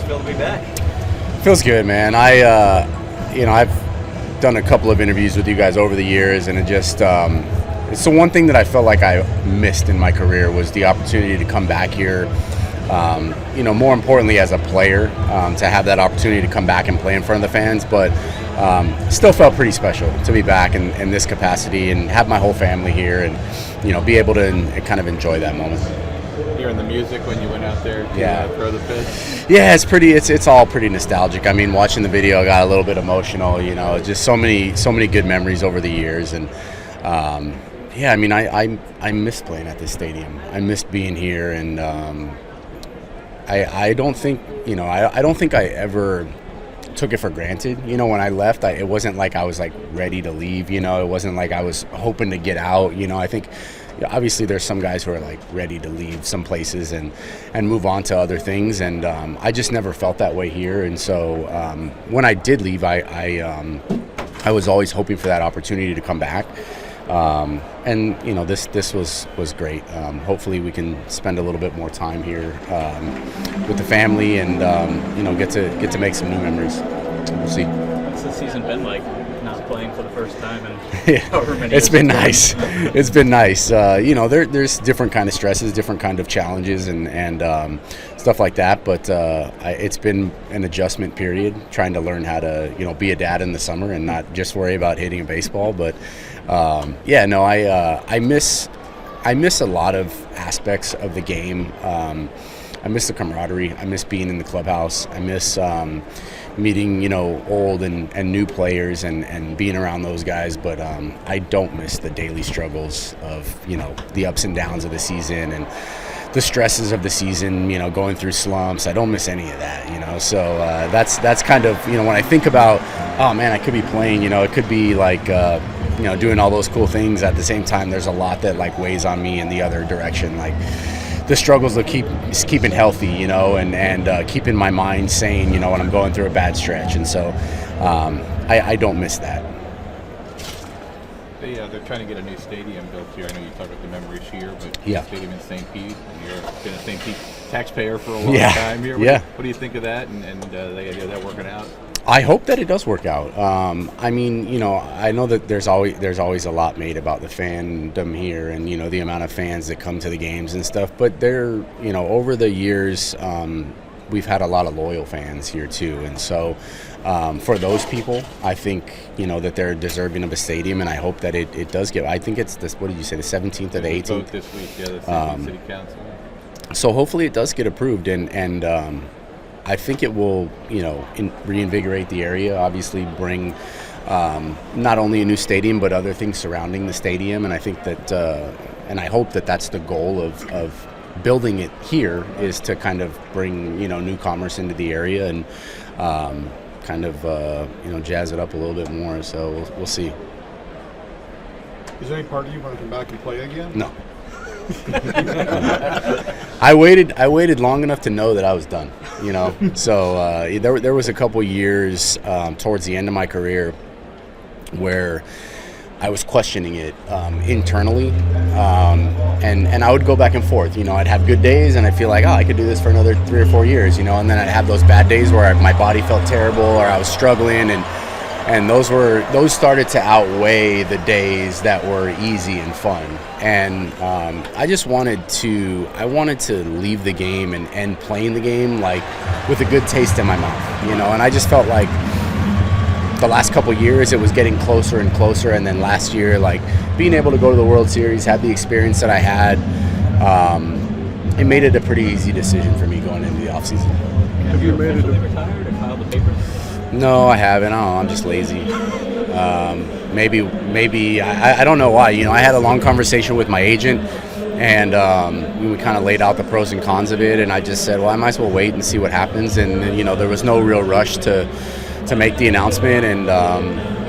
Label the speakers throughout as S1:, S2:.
S1: feel to be back?
S2: Feels good, man. I've done a couple of interviews with you guys over the years, and it's the one thing that I felt like I missed in my career was the opportunity to come back here. More importantly as a player, to have that opportunity to come back and play in front of the fans, but still felt pretty special to be back in this capacity and have my whole family here and, be able to kind of enjoy that moment.
S3: Hearing the music when you went out there to throw the pitch? Yeah,
S2: it's all pretty nostalgic. I mean, watching the video, I got a little bit emotional, just so many good memories over the years. And I miss playing at this stadium. I missed being here, and I don't think I ever took it for granted. When I left, it wasn't like I was like ready to leave. It wasn't like I was hoping to get out. I think obviously there's some guys who are like ready to leave some places and move on to other things, and I just never felt that way here. And so when I did leave, I was always hoping for that opportunity to come back. This was great. Hopefully we can spend a little bit more time here with the family and get to make some new memories. We'll see.
S1: What's the season been like, not playing for the first time in however many
S2: It's
S1: years?
S2: been nice. It's been nice. There's different kind of stresses, different kind of challenges, and stuff like that. But it's been an adjustment period, trying to learn how to be a dad in the summer and not just worry about hitting a baseball. But I miss a lot of aspects of the game. I miss the camaraderie. I miss being in the clubhouse. I miss meeting old and new players and being around those guys. But I don't miss the daily struggles of the ups and downs of the season and the stresses of the season, going through slumps. I don't miss any of that, So that's kind of, when I think about, oh man, I could be playing, it could be like, doing all those cool things. At the same time, there's a lot that like weighs on me in the other direction, like the struggles of keeping healthy, and keeping my mind sane, when I'm going through a bad stretch. And so I don't miss that.
S3: They're trying to get a new stadium built here. I know you talked about the memories here, but
S2: yeah.
S3: The stadium in St. Pete, and you've been a St. Pete taxpayer for a long time here. What do you think of that, and the idea of that working out?
S2: I hope that it does work out. I know that there's always a lot made about the fandom here, and the amount of fans that come to the games and stuff. But over the years, we've had a lot of loyal fans here too, and so for those people, I think that they're deserving of a stadium, and I hope that it does get. I think it's this. What did you say? The 17th or the 18th?
S3: This week, the city council.
S2: So hopefully it does get approved, and I think it will, reinvigorate the area. Obviously, bring not only a new stadium but other things surrounding the stadium. And I think that, and I hope that that's the goal of building it here, is to kind of bring new commerce into the area and kind of jazz it up a little bit more. So we'll see.
S4: Is there any part of you want to come back and play again?
S2: No. I waited long enough to know that I was done, So there was a couple years towards the end of my career where I was questioning it internally, and I would go back and forth. I'd have good days and I'd feel like, I could do this for another 3 or 4 years, and then I'd have those bad days where my body felt terrible or I was struggling, and those started to outweigh the days that were easy and fun. And I just wanted to leave the game and end playing the game like with a good taste in my mouth, and I just felt like the last couple years it was getting closer and closer, and then last year, like being able to go to the World Series, have the experience that I had, it made it a pretty easy decision for me going into the offseason.
S1: Have you officially retired or filed the papers?
S2: No, I haven't. I'm just lazy. Maybe I don't know why. I had a long conversation with my agent, and we kind of laid out the pros and cons of it, and I just said, well, I might as well wait and see what happens. And there was no real rush to make the announcement, and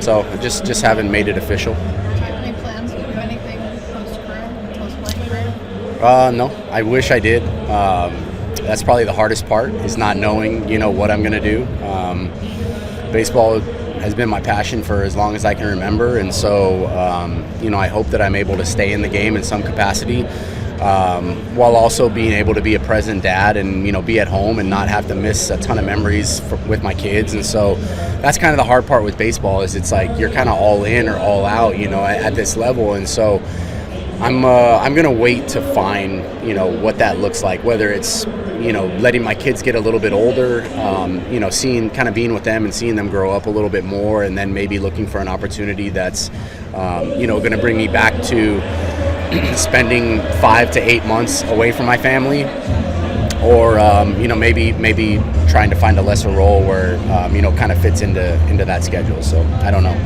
S2: so I just haven't made it official.
S5: Do you have any plans to do anything post-playing career?
S2: No, I wish I did. That's probably the hardest part, is not knowing, what I'm going to do. Baseball has been my passion for as long as I can remember, and so, I hope that I'm able to stay in the game in some capacity. while also being able to be a present dad and, you know, be at home and not have to miss a ton of memories with my kids. And so that's kind of the hard part with baseball, is it's like you're kind of all in or all out, you know, at this level. And so I'm going to wait to find, you know, what that looks like, whether it's, you know, letting my kids get a little bit older, you know, being with them and seeing them grow up a little bit more, and then maybe looking for an opportunity that's, you know, going to bring me back to spending 5 to 8 months away from my family, or, you know, maybe trying to find a lesser role where, you know, kind of fits into that schedule. So I don't know.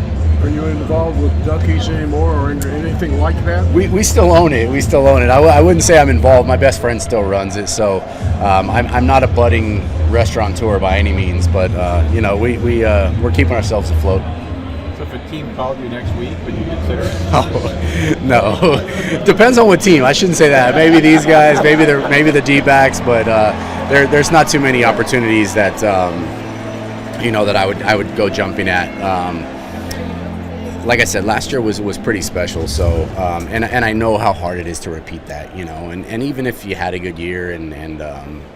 S6: Are you involved with Duckies anymore or anything like that?
S2: We still own it. I wouldn't say I'm involved. My best friend still runs it, so I'm not a budding restaurateur by any means. But you know, we're keeping ourselves afloat.
S3: So if a team called you next week, would you consider it?
S2: Oh, no. Depends on what team. I shouldn't say that. Maybe these guys. Maybe the D-backs. But there's not too many opportunities that you know, that I would go jumping at. Like I said, last year was pretty special. So, and I know how hard it is to repeat that, you know. And even if you had a good year, and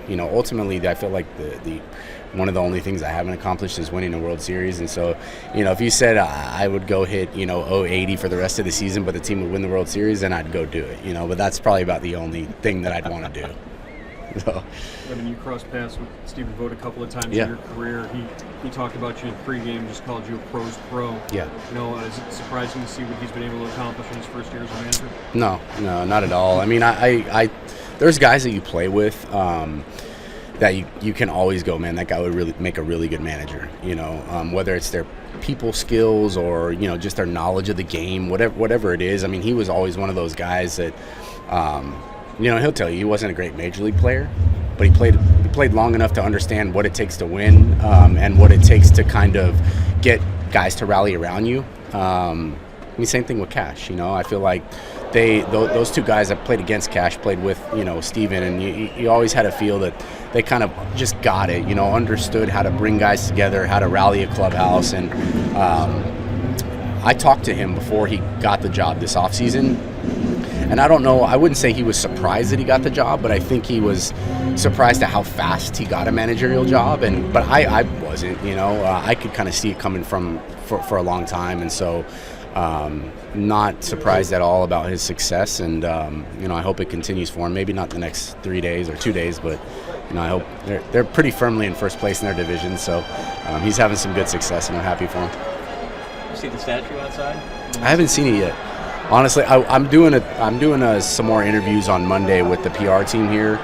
S2: you know, ultimately, I feel like the one of the only things I haven't accomplished is winning a World Series. And so, you know, if you said I would go hit, you know, 080 for the rest of the season, but the team would win the World Series, then I'd go do it, you know. But that's probably about the only thing that I'd want to do. So.
S7: I mean, you crossed paths with Stephen Vogt a couple of times
S2: Yeah.
S7: in your career. He talked about you in pregame, just called you a pro's pro.
S2: Yeah.
S7: You know, is it surprising to see what he's been able to accomplish in his first year as a manager?
S2: No, not at all. I mean, I there's guys that you play with that you can always go, man, that guy would really make a really good manager. You know, whether it's their people skills or, you know, just their knowledge of the game, whatever it is. I mean, he was always one of those guys that, you know, he'll tell you he wasn't a great major league player, but he played long enough to understand what it takes to win, and what it takes to kind of get guys to rally around you. I mean, same thing with Cash. You know, I feel like those two guys that played against Cash played with, you know, Steven, and you always had a feel that they kind of just got it. You know, understood how to bring guys together, how to rally a clubhouse, and I talked to him before he got the job this offseason. And I don't know, I wouldn't say he was surprised that he got the job, but I think he was surprised at how fast he got a managerial job. But I wasn't, you know. I could kind of see it coming for a long time. And so not surprised at all about his success. And, you know, I hope it continues for him. Maybe not the next 3 days or 2 days, but, you know, I hope they're pretty firmly in first place in their division. So he's having some good success, and I'm happy for him.
S1: You see the statue outside?
S2: I haven't seen it yet. Honestly, I'm doing some more interviews on Monday with the PR team here,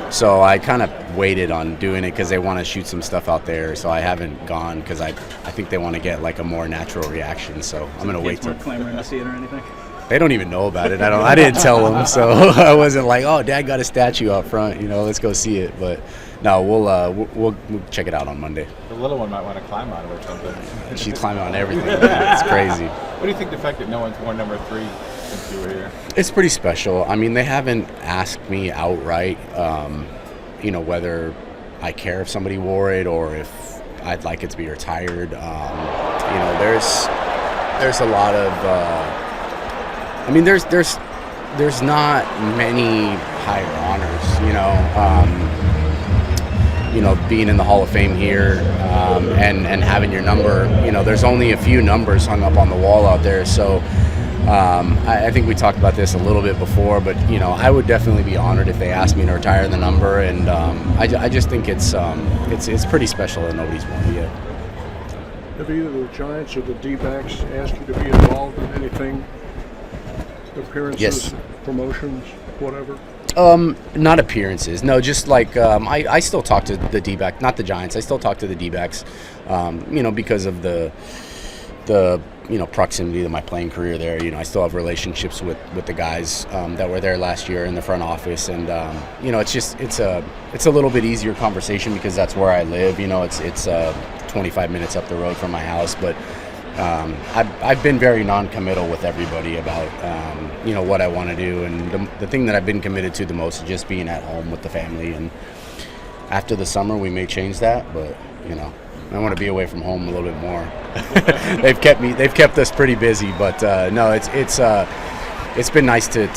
S2: so I kind of waited on doing it because they want to shoot some stuff out there. So I haven't gone because I think they want to get like a more natural reaction. So I'm gonna wait till.
S1: Clamoring to see it or anything?
S2: They don't even know about it. I didn't tell them, so I wasn't like, oh, Dad got a statue out front, you know, let's go see it. But no, we'll check it out on Monday.
S3: The little one might want to climb on it or something.
S2: She's climbing on everything. It's crazy.
S3: What do you think the fact that no one's worn number 3 since you were here?
S2: It's pretty special. I mean, they haven't asked me outright, you know, whether I care if somebody wore it or if I'd like it to be retired. You know, there's a lot of. I mean, there's not many higher honors. You know, being in the Hall of Fame here and having your number. You know, there's only a few numbers hung up on the wall out there. So I think we talked about this a little bit before, but you know, I would definitely be honored if they asked me to retire the number. And I just think it's pretty special that nobody's won it yet.
S6: Have either the Giants or the D-backs asked you to be involved in anything? Appearances,
S2: Yes.
S6: Promotions, whatever?
S2: Not appearances. No, just like I still talk to the D-back, not the Giants. I still talk to the D-backs, you know, because of the you know, proximity to my playing career there. You know, I still have relationships with the guys that were there last year in the front office, and you know, it's a little bit easier conversation because that's where I live. You know, it's 25 minutes up the road from my house, but I've been very non-committal with everybody about you know, what I want to do, and the thing that I've been committed to the most is just being at home with the family. And after the summer, we may change that, but you know, I want to be away from home a little bit more. They've kept us pretty busy, but no, it's it's been nice to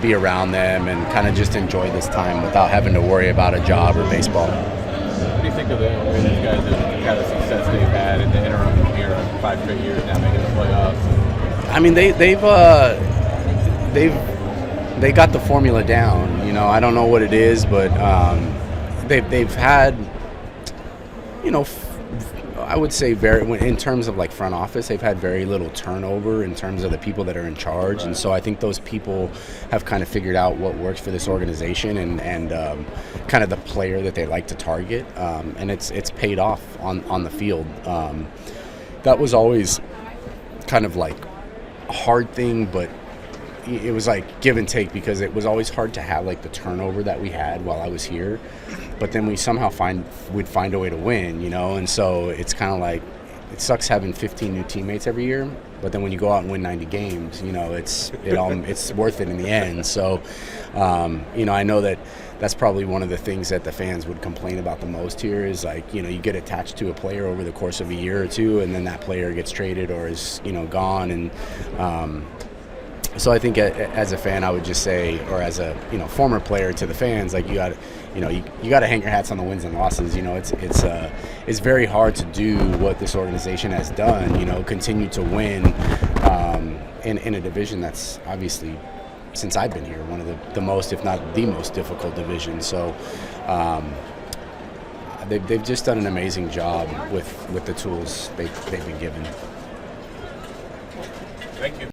S2: be around them and kind of just enjoy this time without having to worry about a job or baseball.
S3: What do you think of these guys and the kind of success they've had in the interim here, 5 straight years now making the playoffs?
S2: I mean, they got the formula down. You know, I don't know what it is, but they've had, you know, I would say in terms of like front office, they've had very little turnover in terms of the people that are in charge, right. And so I think those people have kind of figured out what works for this organization and kind of the player that they like to target, and it's paid off on the field. That was always kind of like a hard thing, but it was like give and take because it was always hard to have like the turnover that we had while I was here, but then we somehow would find a way to win, you know. And so it's kind of like it sucks having 15 new teammates every year, but then when you go out and win 90 games, you know, it's worth it in the end. So you know, I know that's probably one of the things that the fans would complain about the most here is like, you know, you get attached to a player over the course of a year or two, and then that player gets traded or is, you know, gone. And so I think as a fan, I would just say, or as a, you know, former player to the fans, like you got to hang your hats on the wins and losses. You know, it's very hard to do what this organization has done. You know, continue to win in a division that's obviously, since I've been here, one of the most, if not the most difficult division. So they've just done an amazing job with the tools they've been given.
S3: Thank you.